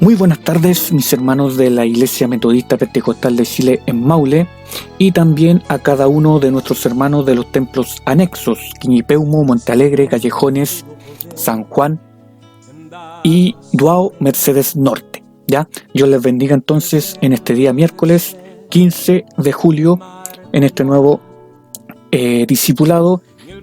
Muy buenas tardes, mis hermanos de la Iglesia Metodista Pentecostal de Chile en Maule, y también a cada uno de nuestros hermanos de los templos anexos, Quiñipeumo, Montealegre, Callejones, San Juan y Duao, Mercedes Norte. ¿Ya? Dios les bendiga entonces en este día miércoles 15 de julio, en este nuevo discipulado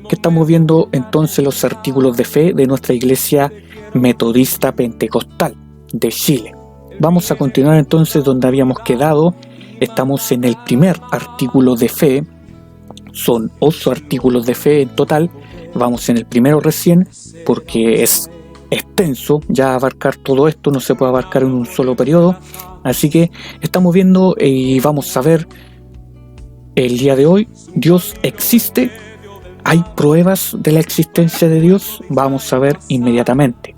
que estamos viendo entonces los artículos de fe de nuestra Iglesia Metodista Pentecostal de Chile. Vamos a continuar entonces donde habíamos quedado. Estamos en el primer artículo de fe. Son 8 artículos de fe en total. Vamos en el primero recién porque es extenso. Ya abarcar todo esto no se puede abarcar en un solo periodo. Así que estamos viendo y vamos a ver el día de hoy. ¿Dios existe? ¿Hay pruebas de la existencia de Dios? Vamos a ver inmediatamente.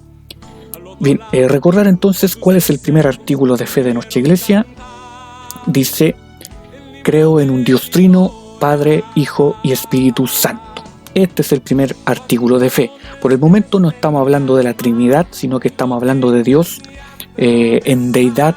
Bien, recordar entonces cuál es el primer artículo de fe de nuestra iglesia. Dice: creo en un Dios trino, Padre, Hijo y Espíritu Santo. Este es el primer artículo de fe. Por el momento no estamos hablando de la Trinidad, sino que estamos hablando de Dios en deidad,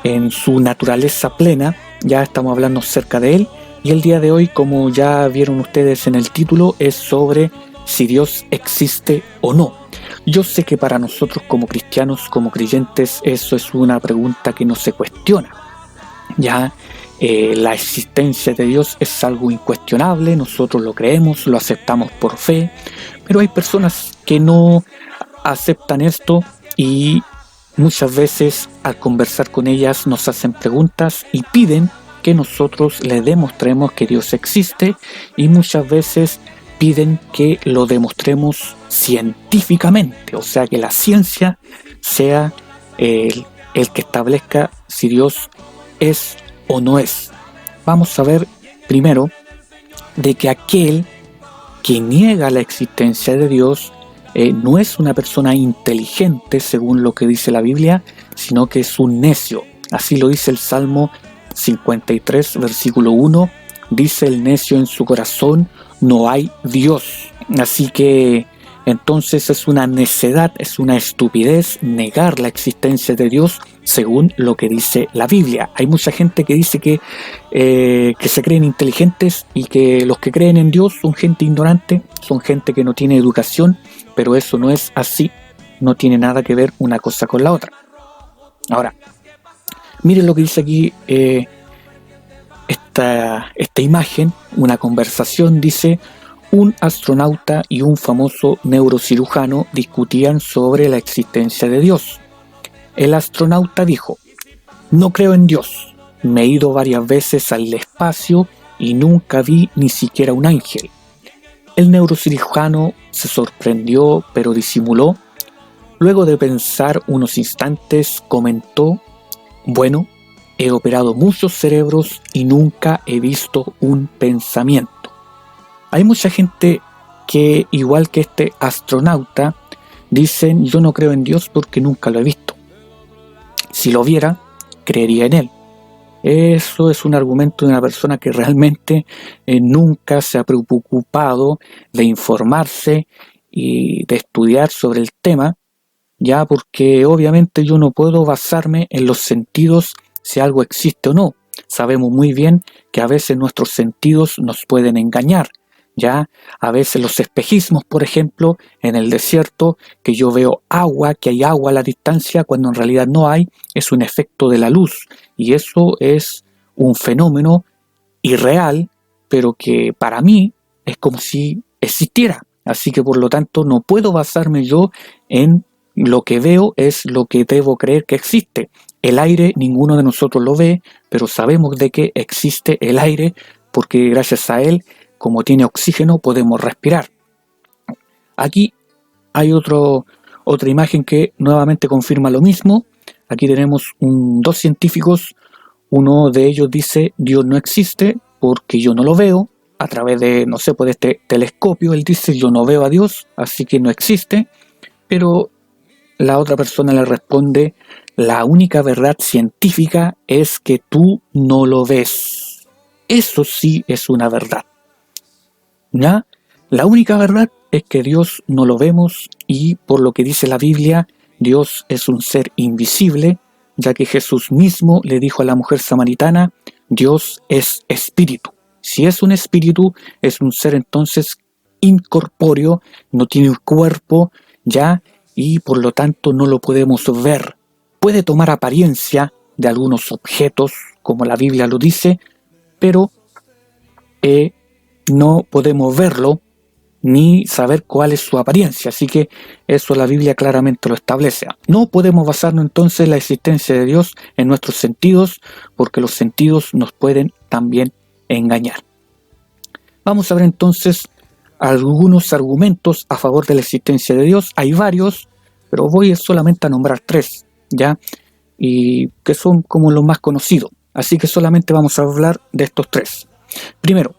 en su naturaleza plena. Ya estamos hablando acerca de Él. Y el día de hoy, como ya vieron ustedes en el título, es sobre si Dios existe o no. Yo sé que para nosotros como cristianos, como creyentes, eso es una pregunta que no se cuestiona. Ya la existencia de Dios es algo incuestionable, nosotros lo creemos, lo aceptamos por fe, pero hay personas que no aceptan esto y muchas veces al conversar con ellas nos hacen preguntas y piden que nosotros les demostremos que Dios existe, y muchas veces piden que lo demostremos científicamente, o sea, que la ciencia sea el que establezca si Dios es o no es. Vamos a ver primero de que aquel que niega la existencia de Dios no es una persona inteligente según lo que dice la Biblia, sino que es un necio. Así lo dice el Salmo 53, versículo 1, dice: el necio en su corazón, no hay Dios. Así que entonces es una necedad, es una estupidez negar la existencia de Dios según lo que dice la Biblia. Hay mucha gente que dice que se creen inteligentes y que los que creen en Dios son gente ignorante, son gente que no tiene educación, pero eso no es así, no tiene nada que ver una cosa con la otra. Ahora, miren lo que dice aquí esta imagen, una conversación. Dice: un astronauta y un famoso neurocirujano discutían sobre la existencia de Dios. El astronauta dijo: no creo en Dios, me he ido varias veces al espacio y nunca vi ni siquiera un ángel. El neurocirujano se sorprendió, pero disimuló. Luego de pensar unos instantes, comentó: bueno, he operado muchos cerebros y nunca he visto un pensamiento. Hay mucha gente que, igual que este astronauta, dicen: yo no creo en Dios porque nunca lo he visto. Si lo viera, creería en Él. Eso es un argumento de una persona que realmente nunca se ha preocupado de informarse y de estudiar sobre el tema, ya, porque obviamente yo no puedo basarme en los sentidos si algo existe o no. Sabemos muy bien que a veces nuestros sentidos nos pueden engañar. Ya, a veces los espejismos, por ejemplo, en el desierto, que yo veo agua, que hay agua a la distancia, cuando en realidad no hay, es un efecto de la luz. Y eso es un fenómeno irreal, pero que para mí es como si existiera. Así que por lo tanto no puedo basarme yo en lo que veo, es lo que debo creer que existe. El aire ninguno de nosotros lo ve, pero sabemos de que existe el aire porque gracias a él, como tiene oxígeno, podemos respirar. Aquí hay otra imagen que nuevamente confirma lo mismo. Aquí tenemos dos científicos. Uno de ellos dice: Dios no existe porque yo no lo veo. A través de, no sé, por este telescopio, él dice: yo no veo a Dios, así que no existe. Pero la otra persona le responde: la única verdad científica es que tú no lo ves. Eso sí es una verdad. ¿Ya? La única verdad es que Dios no lo vemos, y por lo que dice la Biblia, Dios es un ser invisible, ya que Jesús mismo le dijo a la mujer samaritana, Dios es espíritu. Si es un espíritu, es un ser entonces incorpóreo, no tiene un cuerpo, ya, y por lo tanto no lo podemos ver. Puede tomar apariencia de algunos objetos, como la Biblia lo dice, pero no podemos verlo ni saber cuál es su apariencia. Así que eso la Biblia claramente lo establece. No podemos basarnos entonces en la existencia de Dios en nuestros sentidos, porque los sentidos nos pueden también engañar. Vamos a ver entonces algunos argumentos a favor de la existencia de Dios. Hay varios, pero voy solamente a nombrar 3, ¿ya? Y que son como los más conocidos. Así que solamente vamos a hablar de estos 3. Primero,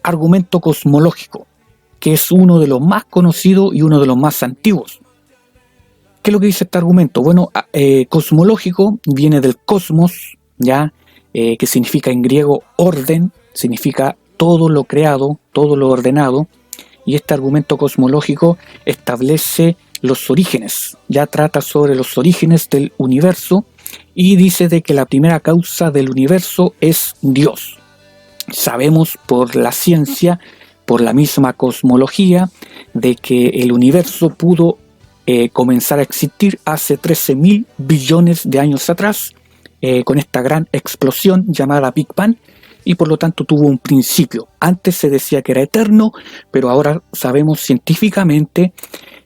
argumento cosmológico, que es uno de los más conocidos y uno de los más antiguos. ¿Qué es lo que dice este argumento? Bueno, cosmológico viene del cosmos, ¿ya? Que significa en griego orden, significa todo lo creado, todo lo ordenado, y este argumento cosmológico establece los orígenes, ya trata sobre los orígenes del universo y dice de que la primera causa del universo es Dios. Sabemos por la ciencia, por la misma cosmología, de que el universo pudo comenzar a existir hace 13.000 billones de años atrás, con esta gran explosión llamada Big Bang, y por lo tanto tuvo un principio. Antes se decía que era eterno, pero ahora sabemos científicamente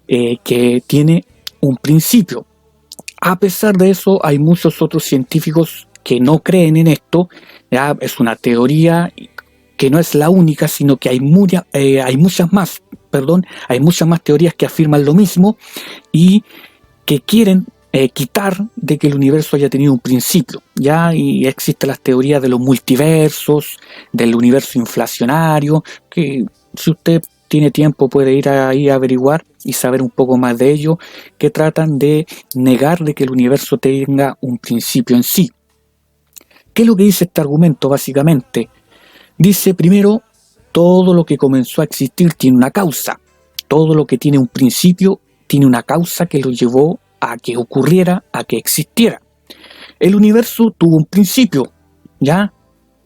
que tiene un principio. A pesar de eso, hay muchos otros científicos que no creen en esto. Ya es una teoría que no es la única, sino que hay muchas más teorías que afirman lo mismo y que quieren quitar de que el universo haya tenido un principio, ¿ya? Y existen las teorías de los multiversos, del universo inflacionario, que si usted tiene tiempo puede ir ahí a averiguar y saber un poco más de ello, que tratan de negar de que el universo tenga un principio en sí. ¿Qué es lo que dice este argumento básicamente? Dice primero, todo lo que comenzó a existir tiene una causa. Todo lo que tiene un principio tiene una causa que lo llevó a que ocurriera, a que existiera. El universo tuvo un principio, ¿ya?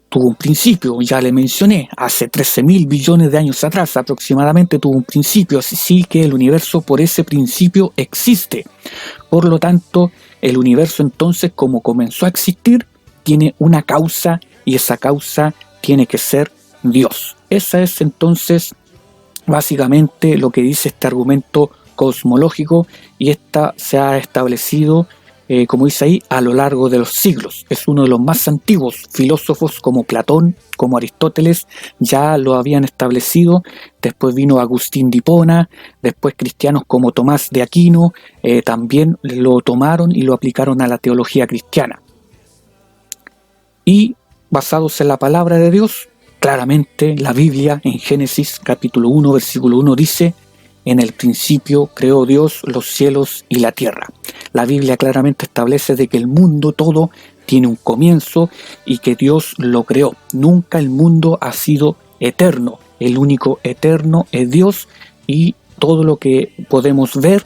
Tuvo un principio, ya le mencioné, hace 13.000 billones de años atrás aproximadamente tuvo un principio, así que el universo por ese principio existe. Por lo tanto, el universo entonces, como comenzó a existir, tiene una causa y esa causa tiene que ser Dios. Esa es entonces básicamente lo que dice este argumento cosmológico y esta se ha establecido, como dice ahí, a lo largo de los siglos. Es uno de los más antiguos. Filósofos como Platón, como Aristóteles ya lo habían establecido. Después vino Agustín de Hipona, después cristianos como Tomás de Aquino también lo tomaron y lo aplicaron a la teología cristiana. Y basados en la palabra de Dios, claramente la Biblia en Génesis capítulo 1 versículo 1 dice: en el principio creó Dios los cielos y la tierra. La Biblia claramente establece de que el mundo todo tiene un comienzo y que Dios lo creó. Nunca el mundo ha sido eterno. El único eterno es Dios y todo lo que podemos ver,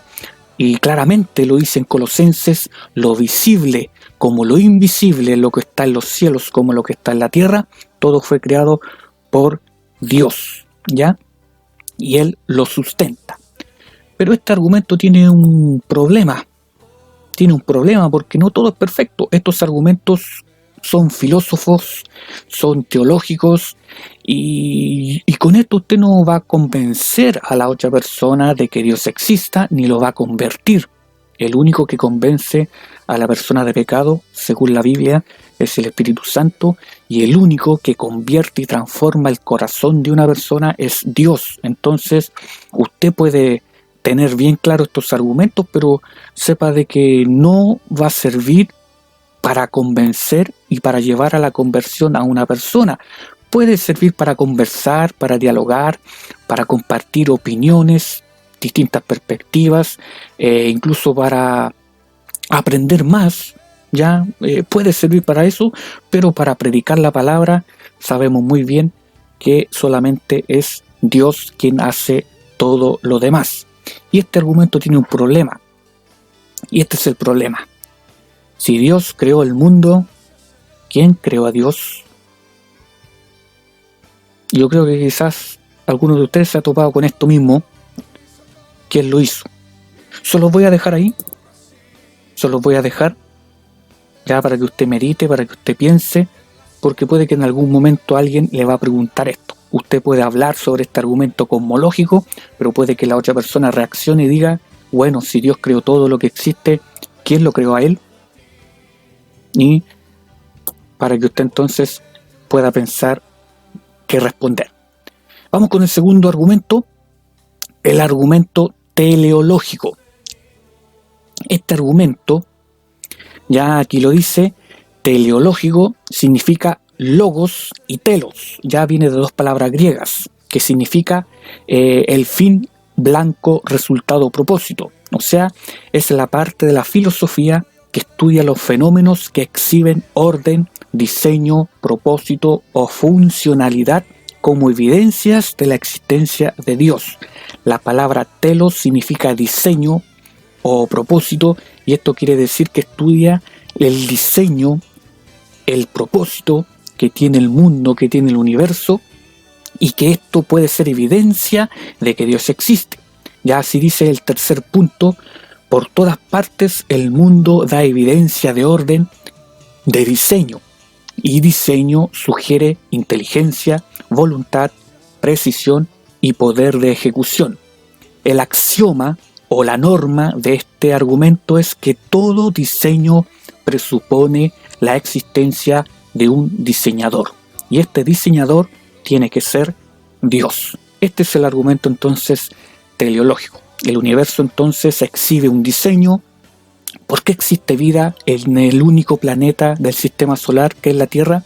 y claramente lo dice en Colosenses, lo visible como lo invisible, lo que está en los cielos como lo que está en la tierra, todo fue creado por Dios, ¿ya? Y Él lo sustenta. Pero este argumento tiene un problema porque no todo es perfecto. Estos argumentos son filósofos, son teológicos y con esto usted no va a convencer a la otra persona de que Dios exista ni lo va a convertir. El único que convence a la persona de pecado, según la Biblia, es el Espíritu Santo, y el único que convierte y transforma el corazón de una persona es Dios. Entonces, usted puede tener bien claro estos argumentos, pero sepa de que no va a servir para convencer y para llevar a la conversión a una persona. Puede servir para conversar, para dialogar, para compartir opiniones, distintas perspectivas, incluso para aprender más, ya puede servir para eso, pero para predicar la palabra sabemos muy bien que solamente es Dios quien hace todo lo demás. Y este argumento tiene un problema, Y este es el problema. Si Dios creó el mundo, ¿quién creó a Dios? Yo creo que quizás alguno de ustedes se ha topado con esto mismo. ¿Quién lo hizo? Solo voy a dejar ahí. Solo voy a dejar ya para que usted medite, para que usted piense, porque puede que en algún momento alguien le va a preguntar esto. Usted puede hablar sobre este argumento cosmológico, pero puede que la otra persona reaccione y diga, bueno, si Dios creó todo lo que existe, ¿quién lo creó a él? Y para que usted entonces pueda pensar qué responder. Vamos con el segundo argumento, el argumento teleológico. Este argumento, ya aquí lo dice, teleológico significa logos y telos, ya viene de dos palabras griegas, que significa el fin, blanco, resultado, propósito. O sea, es la parte de la filosofía que estudia los fenómenos que exhiben orden, diseño, propósito o funcionalidad como evidencias de la existencia de Dios. La palabra telos significa diseño o propósito, y esto quiere decir que estudia el diseño, el propósito que tiene el mundo, que tiene el universo, y que esto puede ser evidencia de que Dios existe. Ya así dice el tercer punto, por todas partes el mundo da evidencia de orden, de diseño, y diseño sugiere inteligencia, voluntad, precisión y poder de ejecución. El axioma o la norma de este argumento es que todo diseño presupone la existencia de un diseñador, y este diseñador tiene que ser Dios. Este es el argumento entonces teleológico. El universo entonces exhibe un diseño. ¿Por qué existe vida en el único planeta del sistema solar que es la Tierra?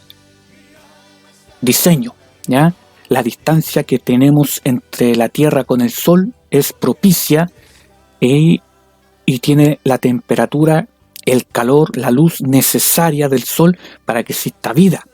Diseño, ¿ya? La distancia que tenemos entre la Tierra con el Sol es propicia y tiene la temperatura, el calor, la luz necesaria del Sol para que exista vida.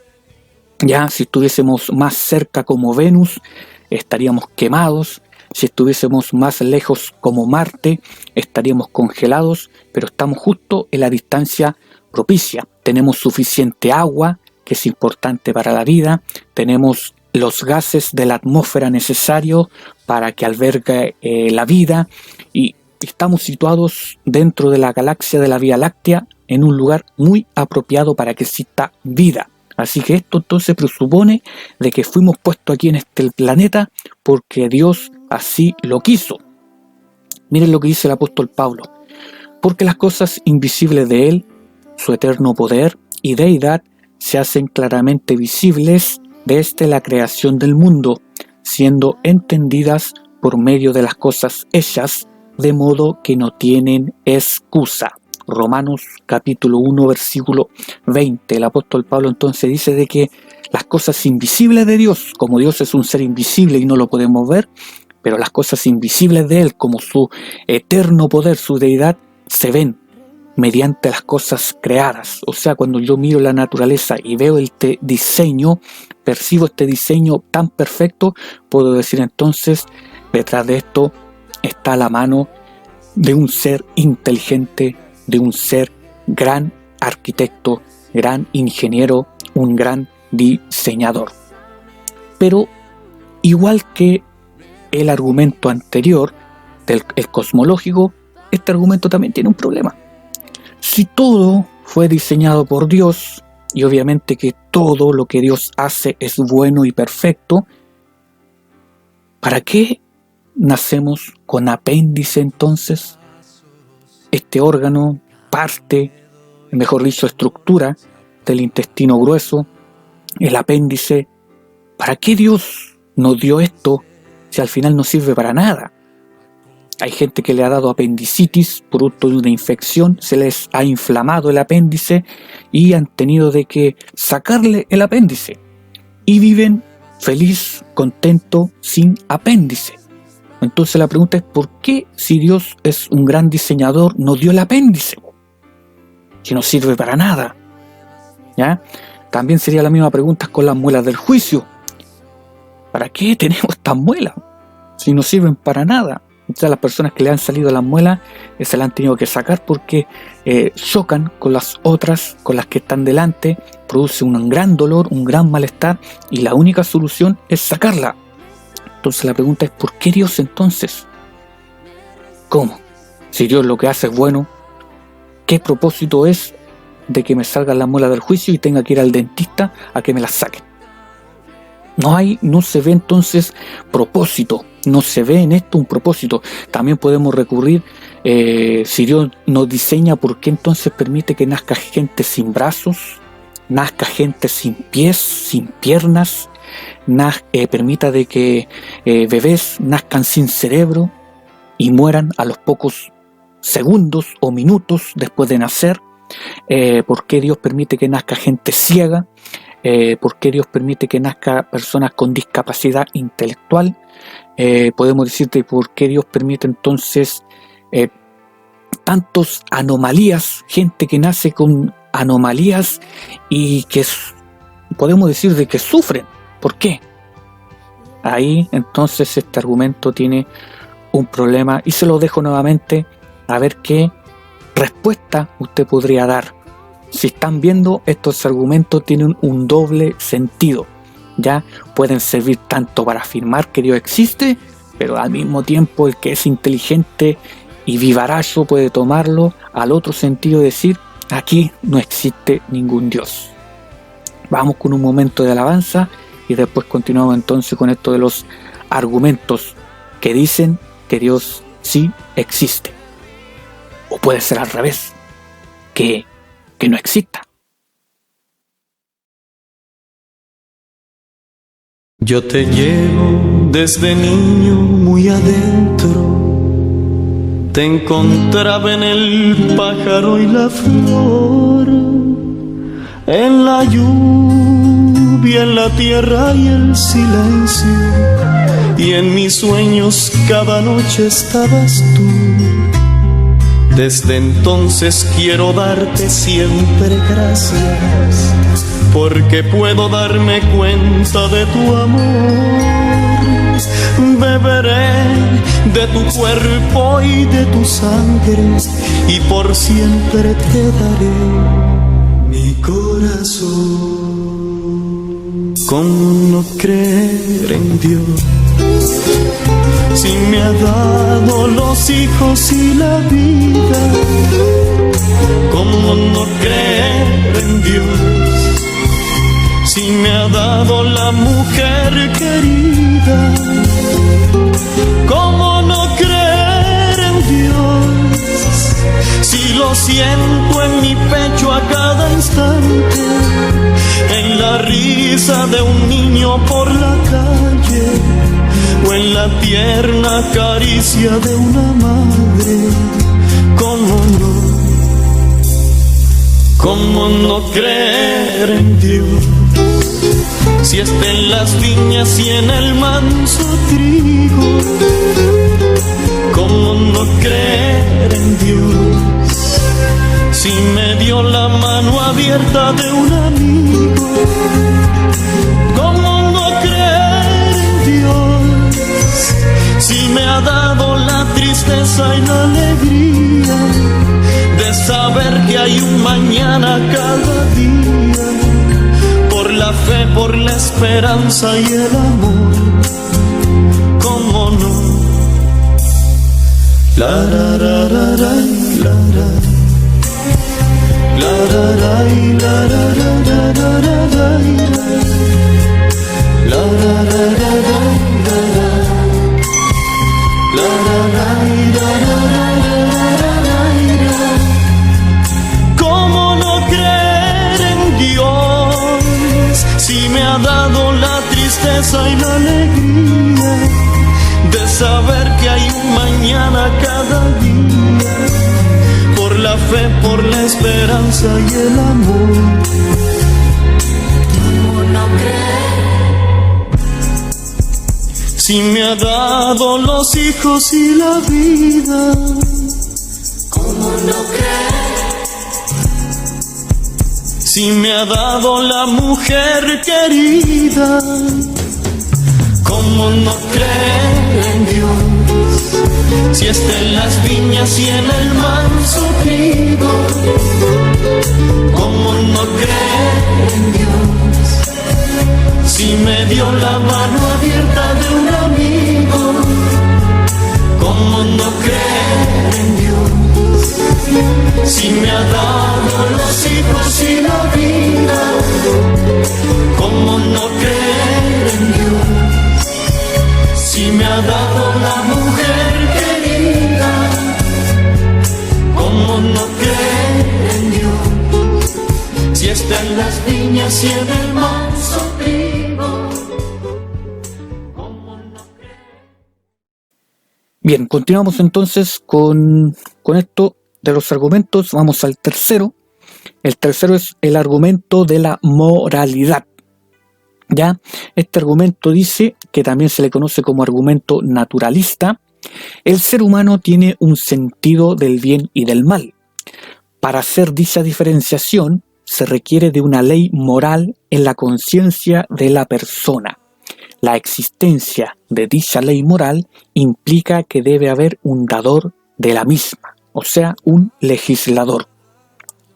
Ya, si estuviésemos más cerca como Venus, estaríamos quemados. Si estuviésemos más lejos como Marte, estaríamos congelados, pero estamos justo en la distancia propicia. Tenemos suficiente agua, que es importante para la vida. Tenemos los gases de la atmósfera necesarios para que albergue la vida. Y estamos situados dentro de la galaxia de la Vía Láctea, en un lugar muy apropiado para que exista vida. Así que esto entonces presupone de que fuimos puestos aquí en este planeta porque Dios así lo quiso. Miren lo que dice el apóstol Pablo. Porque las cosas invisibles de Él, su eterno poder y deidad, se hacen claramente visibles desde la creación del mundo, siendo entendidas por medio de las cosas hechas, de modo que no tienen excusa. Romanos capítulo 1 versículo 20. El apóstol Pablo entonces dice de que las cosas invisibles de Dios, como Dios es un ser invisible y no lo podemos ver, pero las cosas invisibles de Él, como su eterno poder, su deidad, se ven mediante las cosas creadas. O sea, cuando yo miro la naturaleza y veo este diseño, percibo este diseño tan perfecto, puedo decir entonces, detrás de esto está la mano de un ser inteligente, de un ser gran arquitecto, gran ingeniero, un gran diseñador. Pero igual que el argumento anterior, el cosmológico, este argumento también tiene un problema. Si todo fue diseñado por Dios, y obviamente que todo lo que Dios hace es bueno y perfecto, ¿para qué nacemos con apéndice entonces? Este órgano, parte, mejor dicho, estructura del intestino grueso, el apéndice. ¿Para qué Dios nos dio esto si al final no sirve para nada? Hay gente que le ha dado apendicitis producto de una infección, se les ha inflamado el apéndice y han tenido de que sacarle el apéndice. Y viven feliz, contento, sin apéndice. Entonces la pregunta es, ¿por qué si Dios es un gran diseñador nos dio el apéndice? Si no sirve para nada. ¿Ya? También sería la misma pregunta con las muelas del juicio. ¿Para qué tenemos estas muelas si no sirven para nada? Entonces, las personas que le han salido las muelas se las han tenido que sacar porque chocan con las otras, con las que están delante, produce un gran dolor, un gran malestar, y la única solución es sacarla. Entonces la pregunta es, ¿por qué Dios entonces? ¿Cómo? Si Dios lo que hace es bueno, ¿qué propósito es de que me salgan las muelas del juicio y tenga que ir al dentista a que me las saquen? No se ve entonces propósito, no se ve en esto un propósito. También podemos recurrir, si Dios nos diseña, ¿por qué entonces permite que nazca gente sin brazos, nazca gente sin pies, sin piernas, permita de que bebés nazcan sin cerebro y mueran a los pocos segundos o minutos después de nacer? ¿Por qué Dios permite que nazca gente ciega? ¿Por qué Dios permite que nazca personas con discapacidad intelectual? Podemos decirte por qué Dios permite entonces tantos anomalías, gente que nace con anomalías y que podemos decir de que sufren. ¿Por qué? Ahí entonces este argumento tiene un problema y se lo dejo nuevamente a ver qué respuesta usted podría dar. Si están viendo, estos argumentos tienen un doble sentido. Ya pueden servir tanto para afirmar que Dios existe, pero al mismo tiempo el que es inteligente y vivaracho puede tomarlo al otro sentido y decir, aquí no existe ningún Dios. Vamos con un momento de alabanza y después continuamos entonces con esto de los argumentos que dicen que Dios sí existe. O puede ser al revés, que no exista. Yo te llevo desde niño muy adentro, te encontraba en el pájaro y la flor, en la lluvia, en la tierra y el silencio, y en mis sueños cada noche estabas tú. Desde entonces quiero darte siempre gracias, porque puedo darme cuenta de tu amor. Beberé de tu cuerpo y de tu sangre, y por siempre te daré mi corazón. ¿Cómo no creer en Dios? Si me ha dado los hijos y la vida, ¿cómo no creer en Dios? Si me ha dado la mujer querida, ¿cómo no creer en Dios? Si lo siento en mi pecho a cada instante, en la risa de un niño por la calle, o en la tierna caricia de una madre. ¿Cómo no creer en Dios? Si está en las viñas y en el manso trigo, ¿cómo no creer en Dios? Si me dio la mano abierta de un amigo, ¿cómo no creer en Dios? Si me ha dado la tristeza y la alegría de saber que hay un mañana cada día, por la fe, por la esperanza y el amor, ¿cómo no? La ra ra ra ra, la ra, la ra ra, la ra ra ra ra ra ra, la ra ra ra ra, la ra ra ra ra. ¿Cómo no creer en Dios? Si me ha dado la tristeza y la alegría de saber que hay un mañana cada día, por la fe, por la esperanza y el amor. ¿Cómo no creer? Si me ha dado los hijos y la vida, ¿cómo no creer? Si me ha dado la mujer querida, ¿cómo no creer en Dios? Si está en las viñas y en el manso trigo, ¿cómo no creer en Dios? Si me dio la mano abierta de un amigo, ¿cómo no creer en Dios? Si me ha dado los hijos y la vida, ¿cómo no creer en Dios? Si me ha dado la mujer querida, ¿cómo no creer en Dios? Si está en las viñas y en el manso trigo, ¿cómo no creer? Bien, continuamos entonces con esto de los argumentos. Vamos al tercero. El tercero es el argumento de la moralidad. ¿Ya? Este argumento dice, que también se le conoce como argumento naturalista: el ser humano tiene un sentido del bien y del mal. Para hacer dicha diferenciación se requiere de una ley moral en la conciencia de la persona. La existencia de dicha ley moral implica que debe haber un dador de la misma, o sea, un legislador.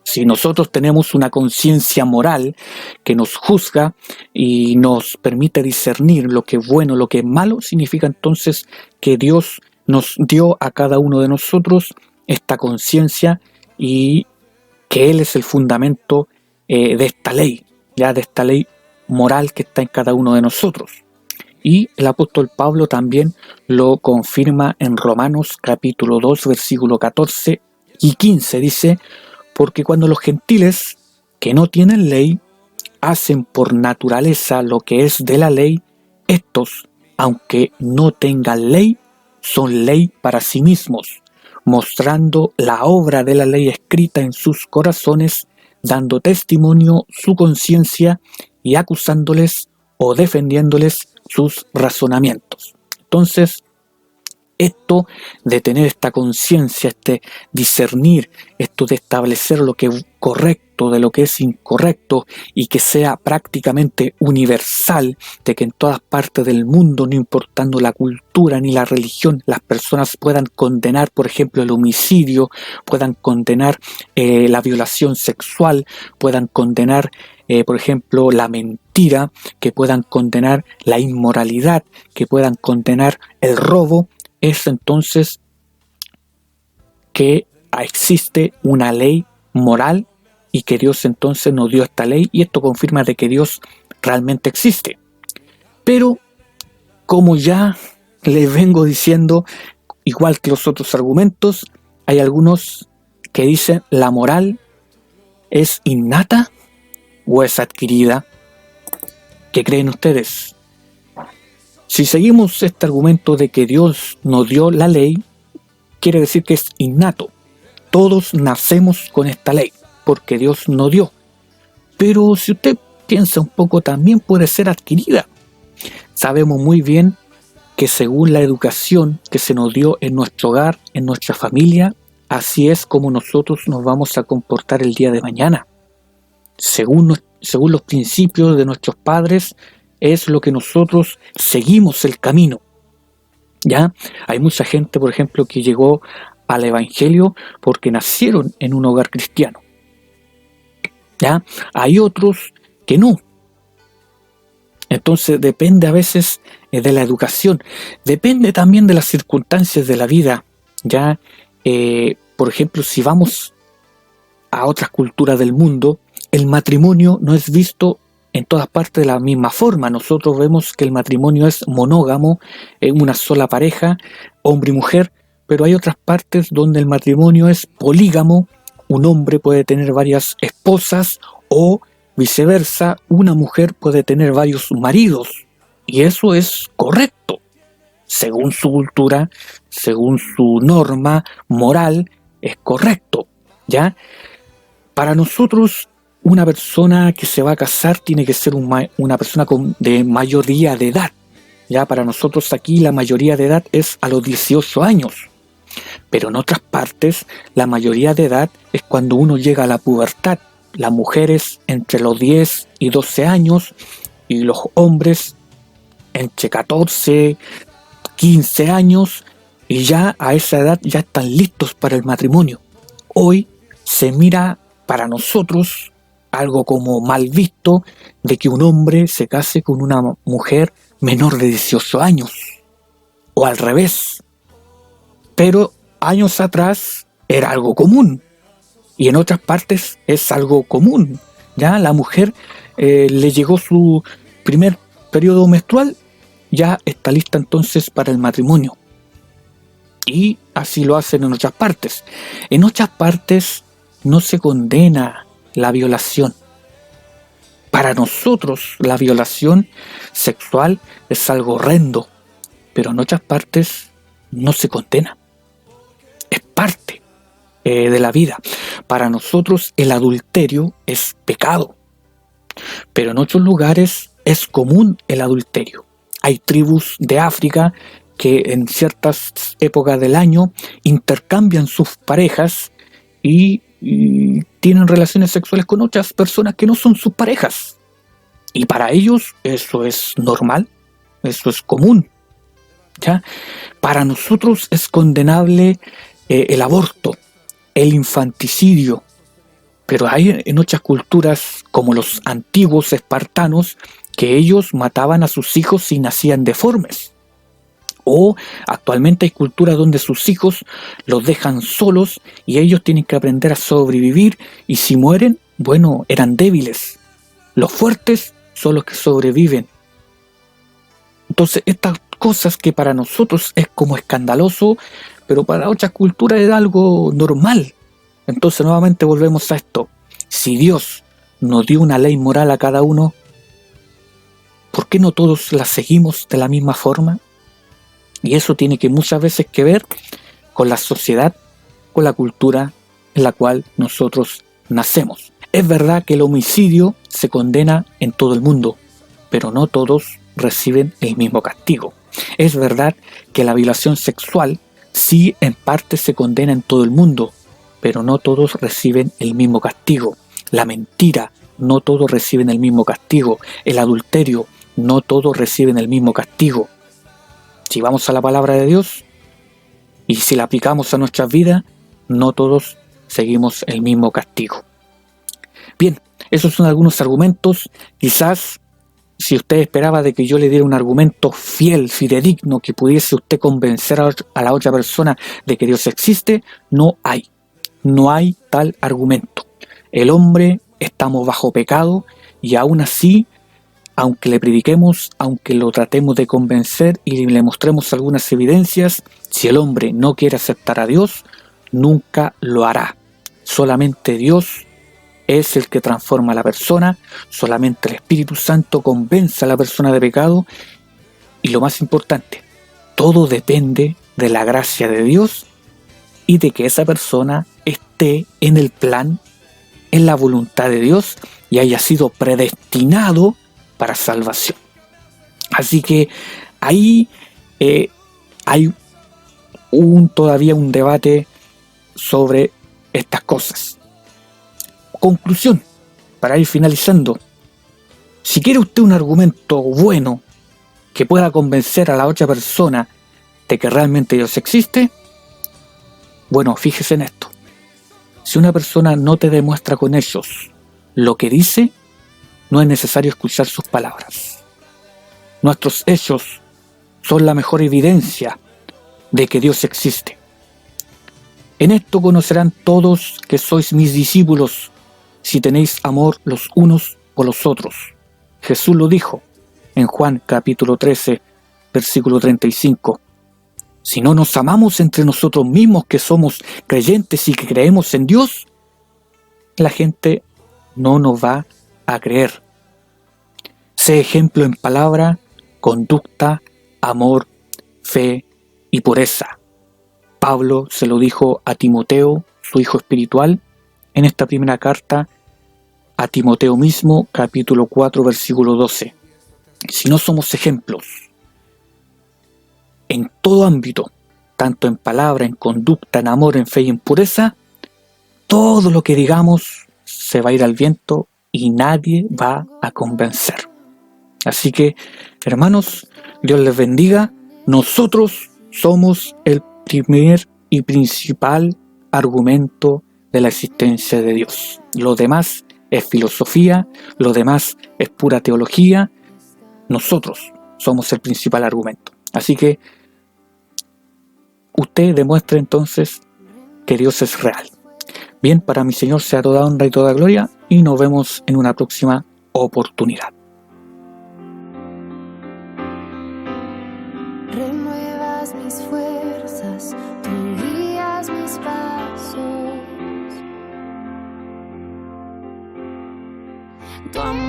Si nosotros tenemos una conciencia moral que nos juzga y nos permite discernir lo que es bueno, lo que es malo, significa entonces que Dios nos dio a cada uno de nosotros esta conciencia y que Él es el fundamento de esta ley, ya de esta ley moral que está en cada uno de nosotros. Y el apóstol Pablo también lo confirma en Romanos capítulo 2, versículo 14 y 15. Dice: porque cuando los gentiles que no tienen ley hacen por naturaleza lo que es de la ley, estos, aunque no tengan ley, son ley para sí mismos, mostrando la obra de la ley escrita en sus corazones, dando testimonio su conciencia y acusándoles o defendiéndoles sus razonamientos. Entonces, esto de tener esta conciencia, este discernir, esto de establecer lo que es correcto de lo que es incorrecto y que sea prácticamente universal, de que en todas partes del mundo, no importando la cultura ni la religión, las personas puedan condenar, por ejemplo, el homicidio, puedan condenar la violación sexual, puedan condenar, por ejemplo, la mentira, que puedan condenar la inmoralidad, que puedan condenar el robo. Es entonces que existe una ley moral y que Dios entonces nos dio esta ley, y esto confirma de que Dios realmente existe. Pero, como ya les vengo diciendo, igual que los otros argumentos, hay algunos que dicen: la moral es innata o es adquirida. ¿Qué creen ustedes? Si seguimos este argumento de que Dios nos dio la ley, quiere decir que es innato. Todos nacemos con esta ley, porque Dios nos dio. Pero si usted piensa un poco, también puede ser adquirida. Sabemos muy bien que según la educación que se nos dio en nuestro hogar, en nuestra familia, así es como nosotros nos vamos a comportar el día de mañana. Según los principios de nuestros padres, es lo que nosotros seguimos el camino. ¿Ya? Hay mucha gente, por ejemplo, que llegó al Evangelio porque nacieron en un hogar cristiano. ¿Ya? Hay otros que no. Entonces depende a veces de la educación. Depende también de las circunstancias de la vida. ¿Ya? Por ejemplo, si vamos a otras culturas del mundo, el matrimonio no es visto en todas partes de la misma forma. Nosotros vemos que el matrimonio es monógamo, una sola pareja, hombre y mujer, pero hay otras partes donde el matrimonio es polígamo. Un hombre puede tener varias esposas, o viceversa, una mujer puede tener varios maridos, y eso es correcto, según su cultura, según su norma moral, es correcto, ¿ya? Para nosotros, una persona que se va a casar tiene que ser una persona de mayoría de edad. Ya para nosotros aquí la mayoría de edad es a los 18 años. Pero en otras partes la mayoría de edad es cuando uno llega a la pubertad. Las mujeres entre los 10 y 12 años y los hombres entre 14, 15 años. y ya a esa edad ya están listos para el matrimonio. Hoy se mira para nosotros algo como mal visto de que un hombre se case con una mujer menor de 18 años, o al revés. Pero años atrás era algo común, y en otras partes es algo común. Ya la mujer le llegó su primer periodo menstrual, ya está lista entonces para el matrimonio. Y así lo hacen en otras partes. En otras partes no se condena la violación. Para nosotros la violación sexual es algo horrendo, pero en otras partes no se condena. Es parte de la vida. Para nosotros el adulterio es pecado, pero en otros lugares es común el adulterio. Hay tribus de África que en ciertas épocas del año intercambian sus parejas y tienen relaciones sexuales con otras personas que no son sus parejas. Y para ellos eso es normal, eso es común. ¿Ya? Para nosotros es condenable el aborto, el infanticidio, pero hay en otras culturas, como los antiguos espartanos, que ellos mataban a sus hijos si nacían deformes. O actualmente hay culturas donde sus hijos los dejan solos y ellos tienen que aprender a sobrevivir, y si mueren, bueno, eran débiles. Los fuertes son los que sobreviven. Entonces estas cosas que para nosotros es como escandaloso, pero para otras culturas es algo normal. Entonces nuevamente volvemos a esto. Si Dios nos dio una ley moral a cada uno, ¿por qué no todos la seguimos de la misma forma? Y eso tiene que muchas veces que ver con la sociedad, con la cultura en la cual nosotros nacemos. Es verdad que el homicidio se condena en todo el mundo, pero no todos reciben el mismo castigo. Es verdad que la violación sexual sí en parte se condena en todo el mundo, pero no todos reciben el mismo castigo. La mentira, no todos reciben el mismo castigo. El adulterio, no todos reciben el mismo castigo. Si vamos a la palabra de Dios y si la aplicamos a nuestras vidas, no todos seguimos el mismo castigo. Bien, esos son algunos argumentos. Quizás si usted esperaba de que yo le diera un argumento fiel, fidedigno, que pudiese usted convencer a la otra persona de que Dios existe, no hay. No hay tal argumento. El hombre estamos bajo pecado y aún así, aunque le prediquemos, aunque lo tratemos de convencer y le mostremos algunas evidencias, si el hombre no quiere aceptar a Dios, nunca lo hará. Solamente Dios es el que transforma a la persona, solamente el Espíritu Santo convence a la persona de pecado, y lo más importante, todo depende de la gracia de Dios y de que esa persona esté en el plan, en la voluntad de Dios y haya sido predestinado para salvación. Así que ahí hay todavía un debate sobre estas cosas. Conclusión, para ir finalizando. Si quiere usted un argumento bueno que pueda convencer a la otra persona de que realmente Dios existe, bueno, fíjese en esto. Si una persona no te demuestra con hechos lo que dice, no es necesario escuchar sus palabras. Nuestros hechos son la mejor evidencia de que Dios existe. En esto conocerán todos que sois mis discípulos, si tenéis amor los unos por los otros. Jesús lo dijo en Juan capítulo 13, versículo 35. Si no nos amamos entre nosotros mismos, que somos creyentes y que creemos en Dios, la gente no nos va a creer. Sé ejemplo en palabra, conducta, amor, fe y pureza. Pablo se lo dijo a Timoteo, su hijo espiritual, en esta primera carta a Timoteo mismo, capítulo 4, versículo 12. Si no somos ejemplos en todo ámbito, tanto en palabra, en conducta, en amor, en fe y en pureza, todo lo que digamos se va a ir al viento y nadie va a convencer. Así que, hermanos, Dios les bendiga. Nosotros somos el primer y principal argumento de la existencia de Dios. Lo demás es filosofía, lo demás es pura teología. Nosotros somos el principal argumento. Así que usted demuestre entonces que Dios es real. Bien, para mi Señor sea toda honra y toda gloria, y nos vemos en una próxima oportunidad. Renuevas mis fuerzas, tú guías mis pasos. Tu amor